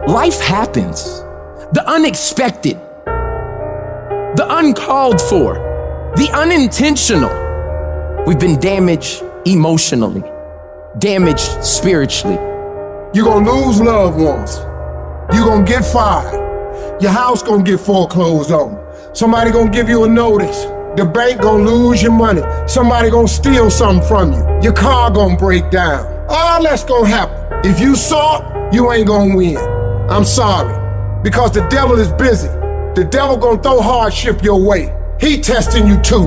Life happens. The unexpected, the uncalled for, the unintentional. We've been damaged emotionally, damaged spiritually. You're gonna lose loved ones. You're gonna get fired. Your house gonna get foreclosed on. Somebody gonna give you a notice. The bank gonna lose your money. Somebody gonna steal something from you. Your car gonna break down. All that's gonna happen. If you saw it, you ain't gonna win. I'm sorry, because the devil is busy. The devil gonna throw hardship your way. He testing you too.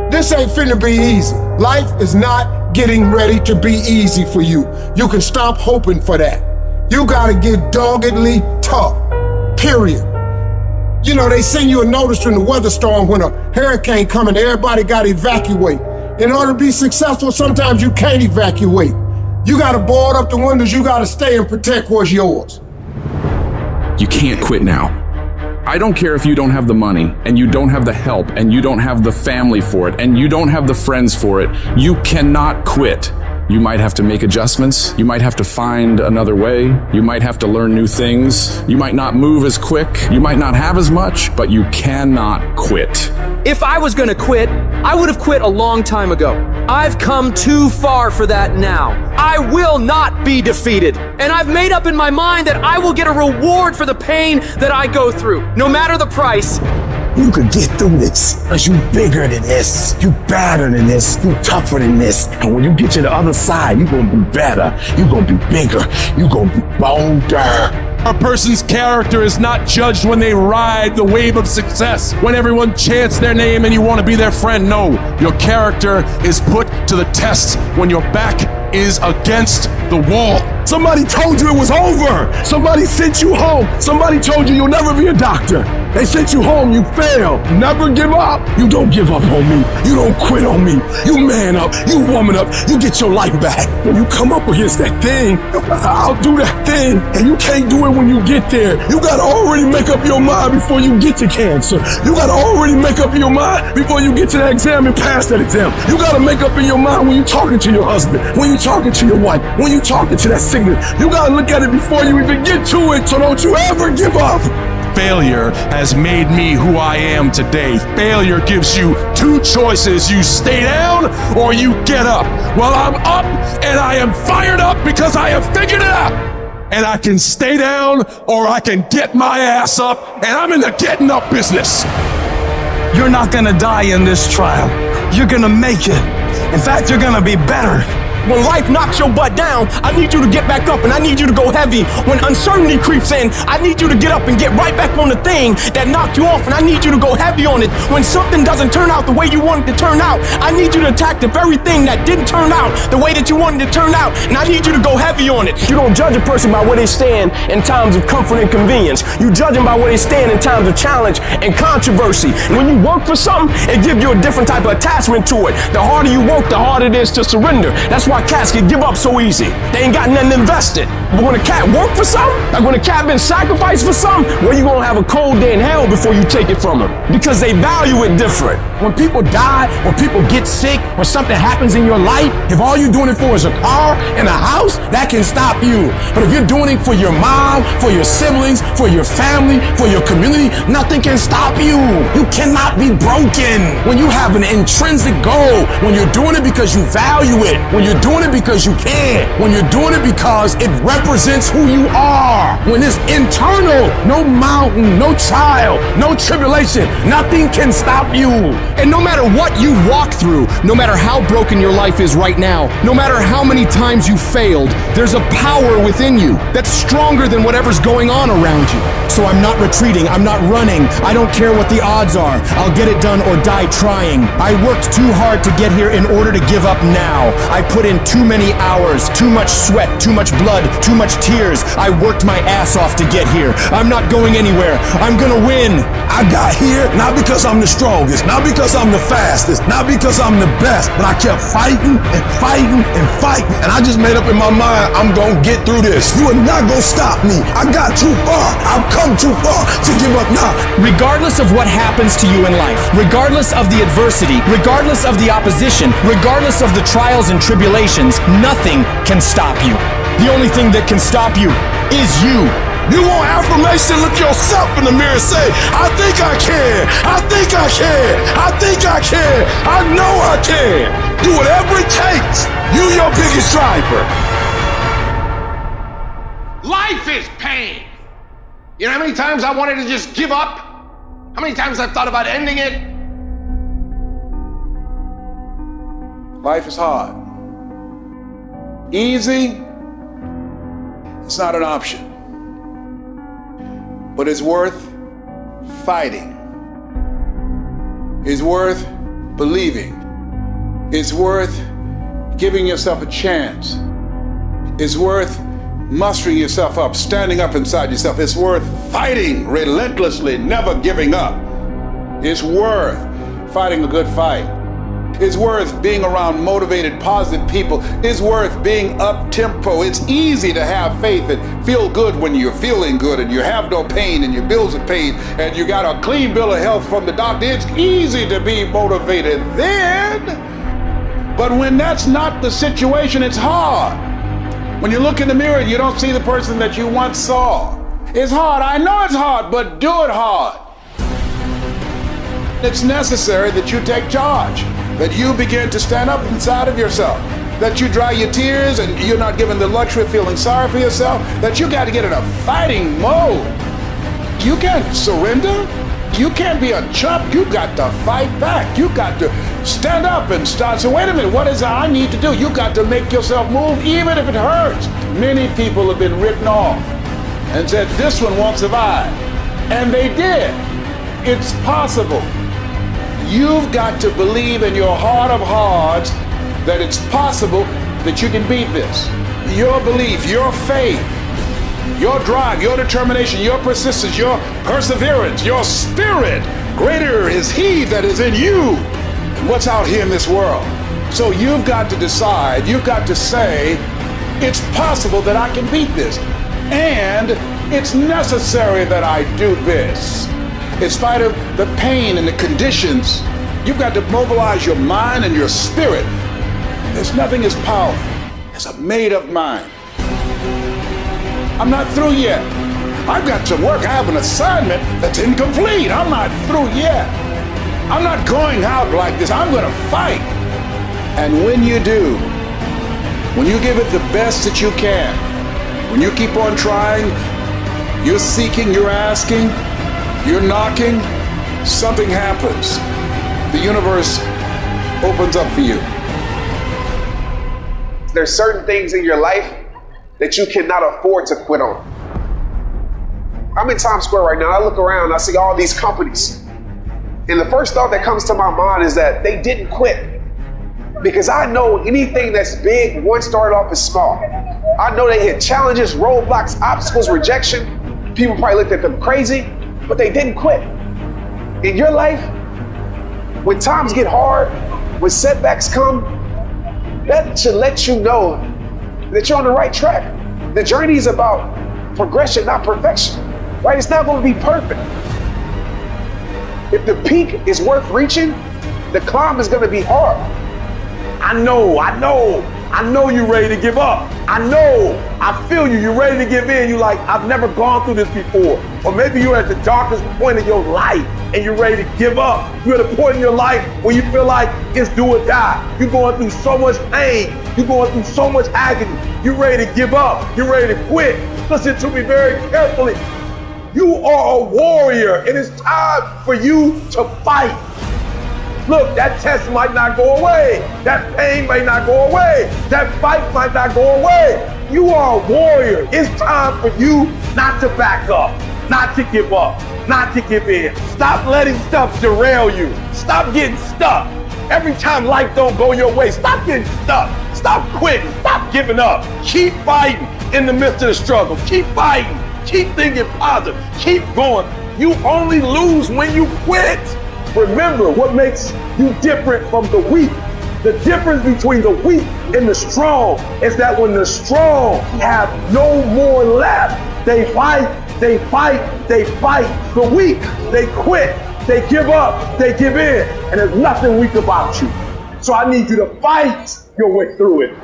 This ain't finna be easy. Life is not getting ready to be easy for you. You can stop hoping for that. You gotta get doggedly tough, period. You know, they send you a notice from the weather storm when a hurricane coming, everybody gotta evacuate. In order to be successful, sometimes you can't evacuate. You gotta board up the windows, you gotta stay and protect what's yours. You can't quit now. I don't care if you don't have the money, and you don't have the help, and you don't have the family for it, and you don't have the friends for it. You cannot quit. You might have to make adjustments. You might have to find another way. You might have to learn new things. You might not move as quick. You might not have as much, but you cannot quit. If I was gonna quit, I would have quit a long time ago. I've come too far for that now. I will not be defeated. And I've made up in my mind that I will get a reward for the pain that I go through, no matter the price. You could get through this, because you bigger than this, you badder than this, you tougher than this. And when you get to the other side, you gonna be better, you gonna be bigger, you gonna be bolder. A person's character is not judged when they ride the wave of success, when everyone chants their name and you want to be their friend. No, your character is put to the test when your back is against the wall. Somebody told you it was over. Somebody sent you home. Somebody told you you'll never be a doctor. They sent you home, you failed. Never give up. You don't give up on me. You don't quit on me. You man up, you woman up, you get your life back. When you come up against that thing, I'll do that thing. And you can't do it when you get there. You gotta already make up your mind before you get to cancer. You gotta already make up your mind before you get to that exam and pass that exam. You gotta make up in your mind when you're talking to your husband, when you're talking to your wife, when you're talking to that sickness. You gotta look at it before you even get to it, so don't you ever give up. Failure has made me who I am today. Failure gives you two choices. You stay down or you get up. Well, I'm up and I am fired up because I have figured it out. And I can stay down or I can get my ass up, and I'm in the getting up business. You're not gonna die in this trial. You're gonna make it. In fact, you're gonna be better. When life knocks your butt down, I need you to get back up and I need you to go heavy. When uncertainty creeps in, I need you to get up and get right back on the thing that knocked you off, and I need you to go heavy on it. When something doesn't turn out the way you want it to turn out, I need you to attack the very thing that didn't turn out the way that you wanted it to turn out, and I need you to go heavy on it. You don't judge a person by where they stand in times of comfort and convenience. You judge them by where they stand in times of challenge and controversy. And when you work for something, it gives you a different type of attachment to it. The harder you work, the harder it is to surrender. That's why cats can give up so easy. They ain't got nothing invested. But when a cat work for something, like when a cat been sacrificed for something, well, you gonna have a cold day in hell before you take it from them, because they value it different. When people die, when people get sick, when something happens in your life, if all you're doing it for is a car and a house, that can stop you. But if you're doing it for your mom, for your siblings, for your family, for your community, nothing can stop you. You cannot be broken. When you have an intrinsic goal, when you're doing it because you value it, when you're doing it because you can, when you're doing it because it represents who you are, when it's internal, no mountain, no trial, no tribulation, nothing can stop you. And no matter what you walk through, no matter how broken your life is right now, no matter how many times you failed, there's a power within you that's stronger than whatever's going on around you. So I'm not retreating, I'm not running, I don't care what the odds are. I'll get it done or die trying. I worked too hard to get here in order to give up now. I put in too many hours, too much sweat, too much blood, too much tears. I worked my ass off to get here. I'm not going anywhere. I'm gonna win. I got here not because I'm the strongest, not because I'm the fastest, not because I'm the best, but I kept fighting and fighting and fighting. And I just made up in my mind, I'm gonna get through this. You are not gonna stop me. I got too far. I've come too far to give up now. Regardless of what happens to you in life, regardless of the adversity, regardless of the opposition, regardless of the trials and tribulations, nothing can stop you. The only thing that can stop you is you. You want affirmation? Look yourself in the mirror and say, I think I can. I think I can. I think I can. I know I can. Do whatever it takes. You your biggest driver. Life is pain. You know how many times I wanted to just give up? How many times I've thought about ending it? Life is hard. Easy, it's not an option. But it's worth fighting. It's worth believing. It's worth giving yourself a chance. It's worth mustering yourself up, standing up inside yourself. It's worth fighting relentlessly, never giving up. It's worth fighting a good fight. It's worth being around motivated, positive people. It's worth being up-tempo. It's easy to have faith and feel good when you're feeling good and you have no pain and your bills are paid and you got a clean bill of health from the doctor. It's easy to be motivated then. But when that's not the situation, it's hard. When you look in the mirror and you don't see the person that you once saw. It's hard. I know it's hard, but do it hard. It's necessary that you take charge, that you begin to stand up inside of yourself, that you dry your tears and you're not given the luxury of feeling sorry for yourself, that you got to get in a fighting mode. You can't surrender. You can't be a chump. You got to fight back. You got to stand up and start. So wait a minute, what is it I need to do? You got to make yourself move even if it hurts. Many people have been written off and said, this one won't survive. And they did. It's possible. You've got to believe in your heart of hearts that it's possible that you can beat this. Your belief, your faith, your drive, your determination, your persistence, your perseverance, your spirit. Greater is He that is in you than what's out here in this world. So you've got to decide, you've got to say, it's possible that I can beat this. And it's necessary that I do this. In spite of the pain and the conditions, you've got to mobilize your mind and your spirit. There's nothing as powerful as a made-up mind. I'm not through yet. I've got to work. I have an assignment that's incomplete. I'm not through yet. I'm not going out like this. I'm going to fight. And when you do, when you give it the best that you can, when you keep on trying, you're seeking, you're asking, you're knocking, something happens. The universe opens up for you. There's certain things in your life that you cannot afford to quit on. I'm in Times Square right now. I look around, I see all these companies. And the first thought that comes to my mind is that they didn't quit. Because I know anything that's big once started off as small. I know they hit challenges, roadblocks, obstacles, rejection. People probably looked at them crazy, but they didn't quit. In your life, when times get hard, when setbacks come, that should let you know that you're on the right track. The journey is about progression, not perfection, right? It's not going to be perfect. If the peak is worth reaching, the climb is going to be hard. I know you're ready to give up. I feel you. You're ready to give in. You're like, I've never gone through this before. Or maybe you're at the darkest point of your life and you're ready to give up. You're at a point in your life where you feel like it's do or die. You're going through so much pain. You're going through so much agony. You're ready to give up. You're ready to quit. Listen to me very carefully. You are a warrior, and it's time for you to fight. Look, that test might not go away. That pain might not go away. That fight might not go away. You are a warrior. It's time for you not to back up, not to give up, not to give in. Stop letting stuff derail you. Stop getting stuck. Every time life don't go your way, stop getting stuck. Stop quitting. Stop giving up. Keep fighting in the midst of the struggle. Keep fighting. Keep thinking positive. Keep going. You only lose when you quit. Remember what makes you different from the weak. The difference between the weak and the strong is that when the strong have no more left, they fight, they fight, they fight. The weak, they quit, they give up, they give in, and there's nothing weak about you. So I need you to fight your way through it.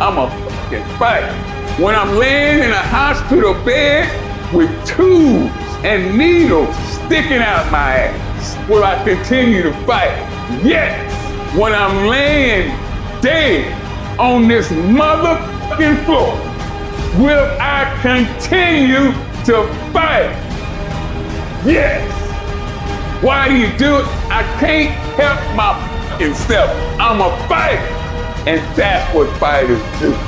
I'm a fucking fight. when I'm laying in a hospital bed with tubes and needles sticking out my ass, will I continue to fight? Yes, when I'm laying dead on this motherfucking floor, will I continue to fight? Yes. Why do you do it? I can't help my fucking self. I'm a fighter. And that's what fighters do.